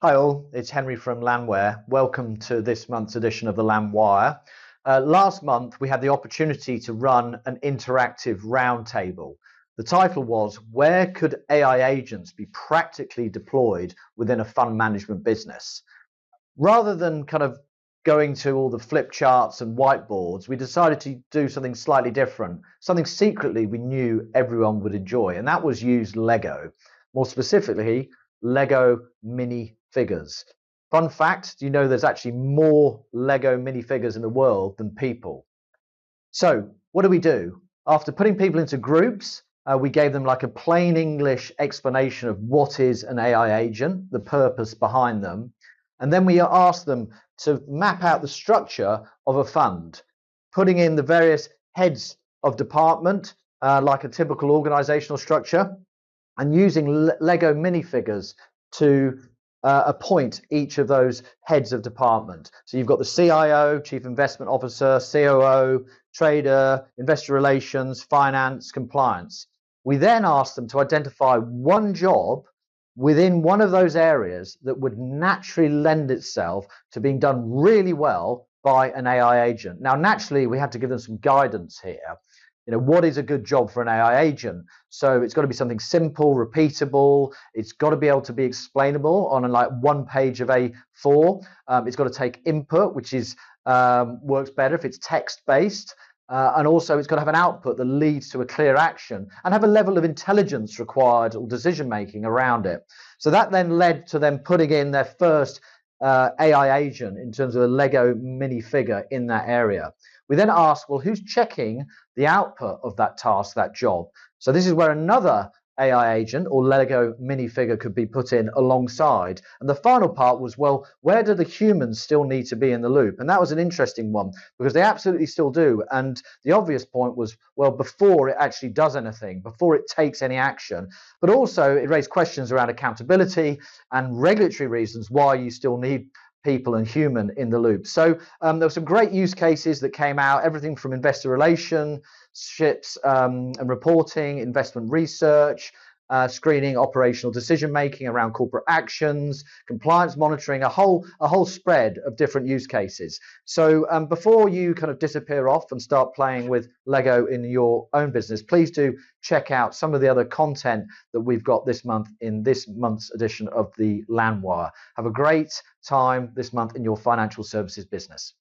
Hi all, it's Henry from LanWIRE. Welcome to this month's edition of the LanWIRE. Last month we had the opportunity to run an interactive roundtable. The title was, where could AI agents be practically deployed within a fund management business? Rather than kind of going to all the flip charts and whiteboards, we decided to do something slightly different, something secretly we knew everyone would enjoy, and that was use Lego. More specifically, Lego mini figures. Fun fact, do you know there's actually more Lego minifigures in the world than people? So what do? After putting people into groups, we gave them like a plain English explanation of what is an AI agent, the purpose behind them. And then we asked them to map out the structure of a fund, putting in the various heads of department, like a typical organizational structure, and using Lego minifigures to appoint each of those heads of department. So you've got the CIO, Chief Investment Officer, COO, Trader, Investor Relations, Finance, Compliance. We then asked them to identify one job within one of those areas that would naturally lend itself to being done really well by an AI agent. Now, naturally, we had to give them some guidance here. What is a good job for an AI agent? So it's got to be something simple, repeatable. It's got to be able to be explainable on like one page of A4. It's got to take input, which is works better if it's text-based. And also it's got to have an output that leads to a clear action and have a level of intelligence required or decision making around it. So that then led to them putting in their first AI agent in terms of a Lego minifigure in that area. We then asked, well, who's checking the output of that task, that job? So this is where another AI agent or Lego minifigure could be put in alongside. And the final part was, well, where do the humans still need to be in the loop? And that was an interesting one because they absolutely still do. And the obvious point was, well, before it actually does anything, before it takes any action, but also it raised questions around accountability and regulatory reasons why you still need people and human in the loop. So there were some great use cases that came out, everything from investor relationships and reporting, investment research, screening, operational decision making around corporate actions, compliance monitoring, a whole spread of different use cases. So before you kind of disappear off and start playing with Lego in your own business, please do check out some of the other content that we've got this month in this month's edition of the LanWIRE. Have a great time this month in your financial services business.